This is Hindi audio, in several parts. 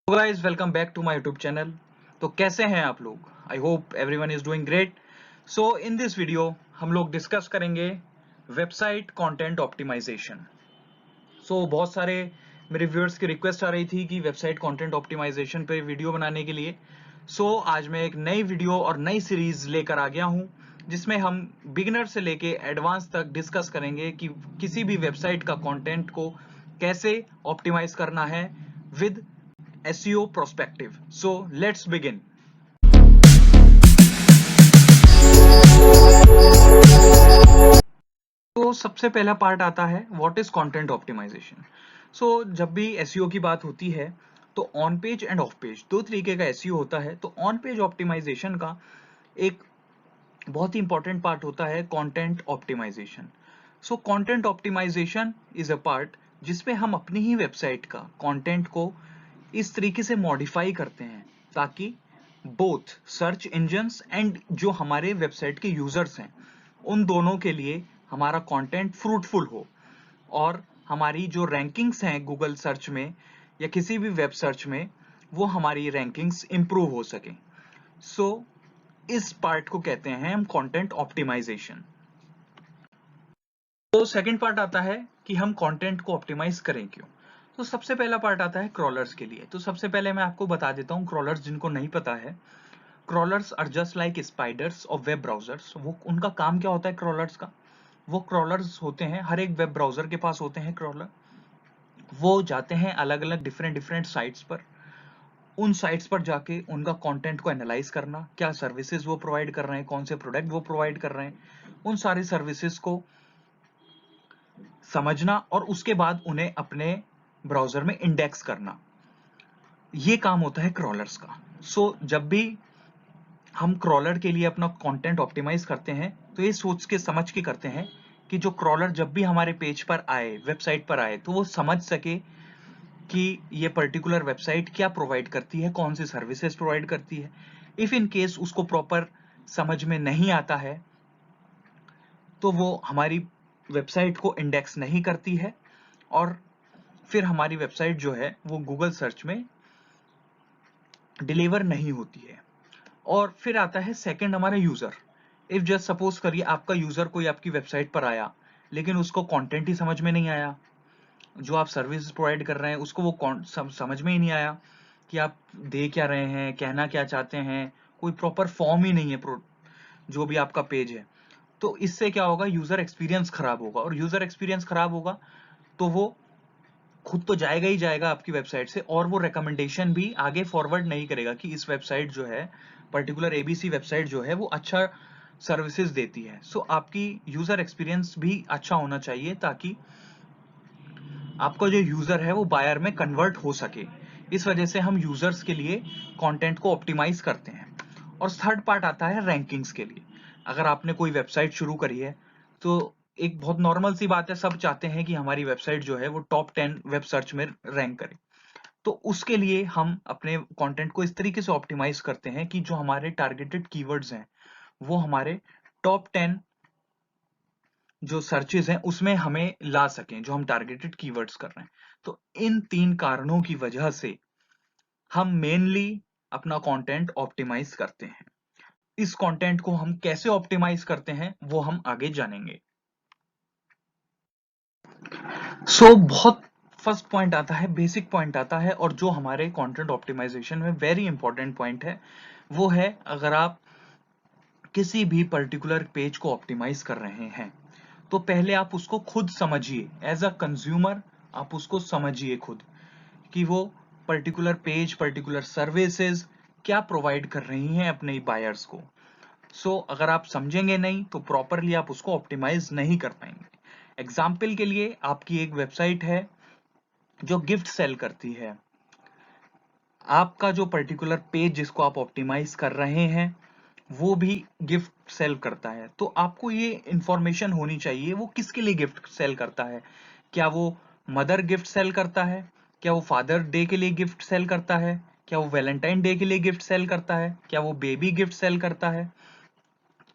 Guys welcome back to my YouTube channel. तो कैसे हैं आप लोग? I hope everyone is doing great. So in this video हम लोग डिस्कस करेंगे वेबसाइट कंटेंट ऑप्टिमाइजेशन। बहुत सारे मेरे व्यूअर्स की रिक्वेस्ट आ रही थी कि वेबसाइट कंटेंट ऑप्टिमाइजेशन पे वीडियो बनाने के लिए। आज मैं एक नई वीडियो और नई सीरीज लेकर आ गया हूं जिसमें हम बिगिनर से लेके एडवांस तक डिस्कस करेंगे कि किसी भी वेबसाइट का कंटेंट को कैसे ऑप्टिमाइज करना है with SEO perspective. So let's begin. तो सबसे पहला पार्ट आता है व्हाट इज कंटेंट ऑप्टिमाइजेशन। जब भी SEO की बात होती है तो on page end of page दो तरीके का SEO होता है। तो ऑन पेज ऑप्टिमाइजेशन का एक बहुत ही इंपॉर्टेंट पार्ट होता है content optimisation. Content optimisation is a part जिसपे हम अपनी ही वेबसाइट का कंटेंट को इस तरीके से मॉडिफाई करते हैं ताकि बोथ सर्च इंजन्स एंड जो हमारे वेबसाइट के यूजर्स हैं उन दोनों के लिए हमारा कंटेंट फ्रूटफुल हो और हमारी जो रैंकिंग्स हैं गूगल सर्च में या किसी भी वेब सर्च में वो हमारी रैंकिंग्स इंप्रूव हो सके। इस पार्ट को कहते हैं हम कंटेंट ऑप्टिमाइजेशन। सेकंड पार्ट आता है कि हम कंटेंट को ऑप्टिमाइज करें क्यों। सबसे पहला पार्ट आता है क्रॉलर्स के लिए। सबसे पहले मैं आपको बता देता हूं क्रॉलर्स जिनको नहीं पता है। Crawlers are just like spiders of web browsers. वो उनका काम क्या होता है क्रॉलर्स का? वो क्रॉलर्स होते हैं, हर एक वेब ब्राउजर के पास होते हैं क्रॉलर। वो जाते हैं अलग अलग डिफरेंट साइट्स पर। उन साइट्स पर जाके उनका कंटेंट को एनालाइज करना, क्या सर्विसेज वो प्रोवाइड कर रहे हैं, कौन से प्रोडक्ट वो प्रोवाइड कर रहे हैं, उन सारी सर्विसेज को समझना और उसके बाद उन्हें अपने ब्राउजर में इंडेक्स करना। ये काम होता है क्रॉलर्स का। जब भी हम क्रॉलर के लिए अपना कंटेंट ऑप्टिमाइज करते हैं तो ये सोच के समझ के करते हैं कि जो क्रॉलर जब भी हमारे पेज पर आए, वेबसाइट पर आए, तो वो समझ सके कि ये पर्टिकुलर वेबसाइट क्या प्रोवाइड करती है, कौन सी सर्विसेज प्रोवाइड करती है। इफ इन केस उसको प्रॉपर समझ में नहीं आता है तो वो हमारी वेबसाइट को इंडेक्स नहीं करती है और फिर हमारी वेबसाइट जो है वो गूगल सर्च में डिलीवर नहीं होती है। और फिर आता है सेकंड हमारा यूजर। इफ जस्ट सपोज करिए आपका यूजर कोई आपकी वेबसाइट पर आया लेकिन उसको कंटेंट ही समझ में नहीं आया, जो आप सर्विस प्रोवाइड कर रहे हैं उसको वो समझ में ही नहीं आया कि आप दे क्या रहे हैं, कहना क्या चाहते हैं, कोई प्रॉपर फॉर्म ही नहीं है जो भी आपका पेज है। तो इससे क्या होगा, यूजर एक्सपीरियंस खराब होगा और यूजर एक्सपीरियंस खराब होगा तो वो खुद तो जाएगा ही जाएगा आपकी वेबसाइट से और वो रिकमेंडेशन भी आगे फॉरवर्ड नहीं करेगा कि इस वेबसाइट जो है, पर्टिकुलर ABC वेबसाइट जो है वो अच्छा सर्विसेज देती है। आपकी यूजर एक्सपीरियंस भी अच्छा होना चाहिए ताकि आपका जो यूजर है वो बायर में कन्वर्ट हो सके। इस वजह से हम यूजर्स के लिए कंटेंट को ऑप्टिमाइज करते हैं। और थर्ड पार्ट आता है रैंकिंग्स के लिए। अगर आपने कोई वेबसाइट शुरू करी है तो एक बहुत नॉर्मल सी बात है, सब चाहते हैं कि हमारी वेबसाइट जो है वो टॉप 10 वेब सर्च में रैंक करे। तो उसके लिए हम अपने कंटेंट को इस तरीके से ऑप्टिमाइज करते हैं कि जो हमारे टारगेटेड कीवर्ड्स हैं वो हमारे टॉप 10 जो सर्चेज हैं उसमें हमें ला सकें, जो हम टारगेटेड कीवर्ड्स कर रहे हैं। तो इन तीन कारणों की वजह से हम मेनली अपना कंटेंट ऑप्टिमाइज करते हैं। इस कंटेंट को हम कैसे ऑप्टिमाइज करते हैं वो हम आगे जानेंगे। बहुत फर्स्ट पॉइंट आता है, बेसिक पॉइंट आता है और जो हमारे कंटेंट ऑप्टिमाइजेशन में वेरी इंपॉर्टेंट पॉइंट है वो है, अगर आप किसी भी पर्टिकुलर पेज को ऑप्टिमाइज कर रहे हैं तो पहले आप उसको खुद समझिए। एज अ कंज्यूमर आप उसको समझिए खुद कि वो पर्टिकुलर पेज, पर्टिकुलर सर्विसेज क्या प्रोवाइड कर रही हैं अपने बायर्स को। अगर आप समझेंगे नहीं तो प्रॉपरली आप उसको ऑप्टिमाइज नहीं कर पाएंगे। एग्जाम्पल के लिए आपकी एक वेबसाइट है जो गिफ्ट सेल करती है। आपका जो पर्टिकुलर पेज जिसको आप ऑप्टिमाइज कर रहे हैं वो भी गिफ्ट सेल करता है। तो आपको ये इंफॉर्मेशन होनी चाहिए वो किसके लिए गिफ्ट सेल करता है। क्या वो मदर गिफ्ट सेल करता है? क्या वो फादर डे के लिए गिफ्ट सेल करता है? क्या वो वैलेंटाइन डे के लिए गिफ्ट सेल करता है? क्या वो बेबी गिफ्ट सेल करता है?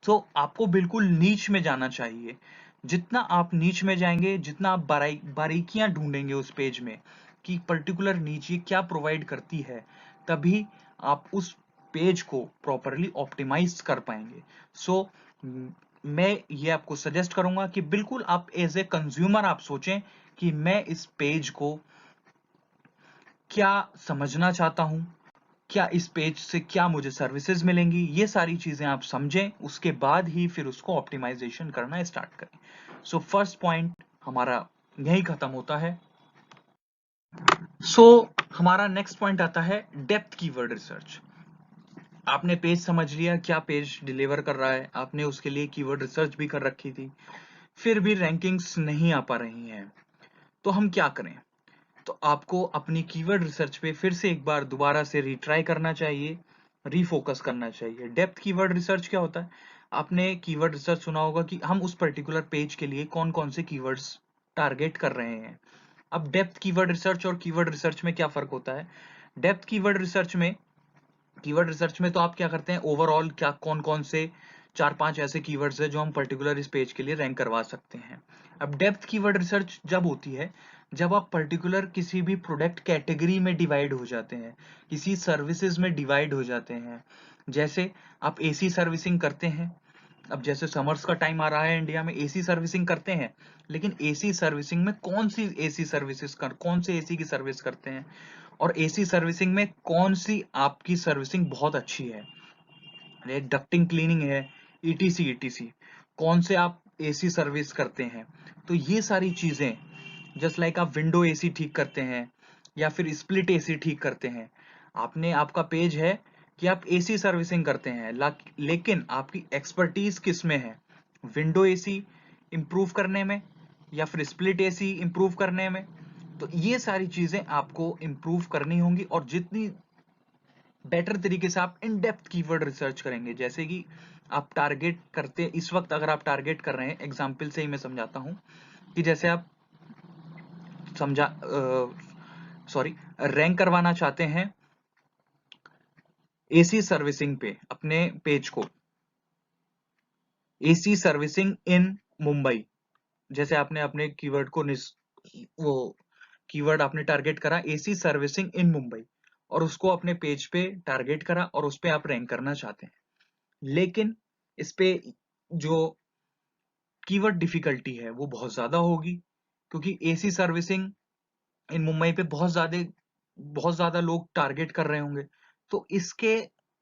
आपको बिल्कुल नीच में जाना चाहिए। जितना आप नीच में जाएंगे, जितना आप बारीकियां ढूंढेंगे उस पेज में कि पर्टिकुलर नीचे क्या प्रोवाइड करती है, तभी आप उस पेज को प्रॉपरली ऑप्टिमाइज कर पाएंगे। सो मैं ये आपको सजेस्ट करूंगा कि बिल्कुल आप एज ए कंज्यूमर आप सोचें कि मैं इस पेज को क्या समझना चाहता हूं, क्या इस पेज से क्या मुझे सर्विसेज मिलेंगी, ये सारी चीजें आप समझें, उसके बाद ही फिर उसको ऑप्टिमाइजेशन करना स्टार्ट करें। सो फर्स्ट पॉइंट हमारा यही खत्म होता है। सो हमारा नेक्स्ट पॉइंट आता है डेप्थ कीवर्ड रिसर्च। आपने पेज समझ लिया क्या पेज डिलीवर कर रहा है, आपने उसके लिए कीवर्ड रिसर्च भी कर रखी थी, फिर भी रैंकिंग्स नहीं आ पा रही हैं, तो हम क्या करें? तो आपको अपनी कीवर्ड रिसर्च पे फिर से एक बार दोबारा से रिट्राई करना चाहिए, रीफोकस करना चाहिए। डेप्थ कीवर्ड रिसर्च क्या होता है? आपने कीवर्ड रिसर्च सुना होगा कि हम उस पर्टिकुलर पेज के लिए कौन कौन से कीवर्ड्स टारगेट कर रहे हैं। अब डेप्थ कीवर्ड रिसर्च और कीवर्ड रिसर्च में क्या फर्क होता है? डेप्थ कीवर्ड रिसर्च में तो आप क्या करते हैं, ओवरऑल क्या कौन कौन से 4-5 ऐसे कीवर्ड्स है जो हम पर्टिकुलर इस पेज के लिए रैंक करवा सकते हैं। अब डेप्थ कीवर्ड रिसर्च जब होती है जब आप पर्टिकुलर किसी भी प्रोडक्ट कैटेगरी में डिवाइड हो जाते हैं, किसी सर्विसेज में डिवाइड हो जाते हैं। जैसे आप एसी सर्विसिंग करते हैं, अब जैसे समर्स का टाइम आ रहा है, इंडिया में एसी सर्विसिंग करते हैं, लेकिन एसी सर्विसिंग में कौन सी एसी सर्विसेज कौन से एसी की सर्विस करते हैं, और एसी सर्विसिंग में कौन सी आपकी सर्विसिंग बहुत अच्छी है, डक्टिंग क्लीनिंग है, ईटीसी ईटीसी, कौन से आप एसी सर्विस करते हैं। तो ये सारी चीजें, जस्ट लाइक आप विंडो एसी ठीक करते हैं या फिर स्प्लिट एसी ठीक करते हैं, आपने आपका पेज है कि आप एसी सर्विसिंग करते हैं, लेकिन आपकी एक्सपर्टीज किस में है, विंडो एसी इंप्रूव करने में या फिर स्प्लिट एसी इंप्रूव करने में। तो ये सारी चीजें आपको इंप्रूव करनी होंगी, और जितनी बेटर तरीके से आप इन डेप्थ कीवर्ड रिसर्च करेंगे, जैसे कि आप टारगेट करते इस वक्त अगर आप टारगेट कर रहे हैं, एग्जाम्पल से ही मैं समझाता हूं कि जैसे आप समझा सॉरी रैंक करवाना चाहते हैं एसी सर्विसिंग पे, अपने पेज को एसी सर्विसिंग इन मुंबई, जैसे आपने अपने कीवर्ड को वो कीवर्ड आपने टारगेट करा एसी सर्विसिंग इन मुंबई, और उसको अपने पेज पे टारगेट करा और उस पे आप रैंक करना चाहते हैं। लेकिन इस पे जो कीवर्ड डिफिकल्टी है वो बहुत ज्यादा होगी, क्योंकि एसी सर्विसिंग इन मुंबई पे बहुत ज्यादा लोग टारगेट कर रहे होंगे। तो इसके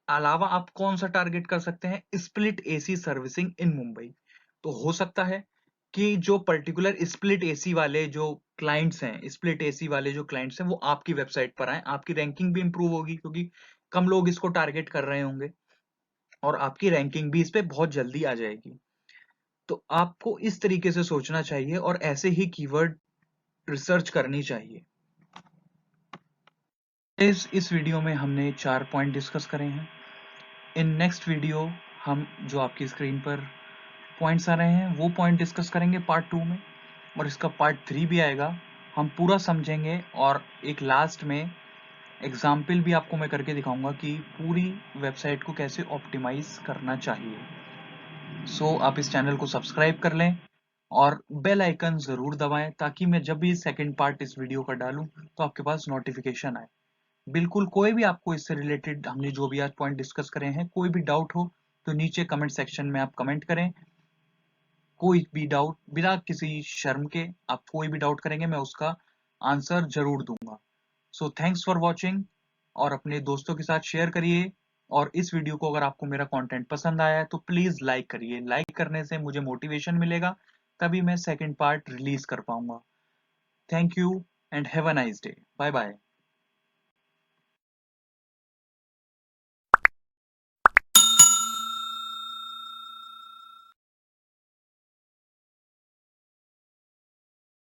अलावा आप कौन सा टारगेट कर सकते हैं, स्प्लिट एसी सर्विसिंग इन मुंबई। तो हो सकता है कि जो पर्टिकुलर स्प्लिट एसी वाले जो क्लाइंट्स हैं, स्प्लिट एसी वाले जो क्लाइंट्स हैं, वो आपकी वेबसाइट पर आए, आपकी रैंकिंग भी इंप्रूव होगी क्योंकि कम लोग इसको टारगेट कर रहे होंगे, और आपकी रैंकिंग भी इस पे बहुत जल्दी आ जाएगी। तो आपको इस तरीके से सोचना चाहिए और ऐसे ही कीवर्ड रिसर्च करनी चाहिए। इस वीडियो में हमने 4 पॉइंट डिस्कस करे हैं। इन नेक्स्ट वीडियो हम जो आपकी स्क्रीन पर पॉइंट्स आ रहे हैं वो पॉइंट डिस्कस करेंगे पार्ट 2 में, और इसका पार्ट 3 भी आएगा, हम पूरा समझेंगे, और एक लास्ट में एग्जाम्पल भी आपको मैं करके दिखाऊंगा कि पूरी वेबसाइट को कैसे ऑप्टिमाइज करना चाहिए। सो आप इस चैनल को सब्सक्राइब कर लें और बेल आइकन जरूर दबाएं, ताकि मैं जब भी सेकंड पार्ट इस वीडियो का डालूं तो आपके पास नोटिफिकेशन आए। बिल्कुल कोई भी आपको इससे रिलेटेड हमने जो भी आज पॉइंट डिस्कस करे हैं, कोई भी डाउट हो तो नीचे कमेंट सेक्शन में आप कमेंट करें। कोई भी डाउट बिना किसी शर्म के आप कोई भी डाउट करेंगे, मैं उसका आंसर जरूर दूंगा। सो थैंक्स फॉर वॉचिंग, और अपने दोस्तों के साथ शेयर करिए। और इस वीडियो को अगर आपको मेरा कंटेंट पसंद आया है तो प्लीज लाइक करिए, लाइक करने से मुझे मोटिवेशन मिलेगा, तभी मैं सेकंड पार्ट रिलीज कर पाऊंगा। Thank you and have a nice day. Bye bye.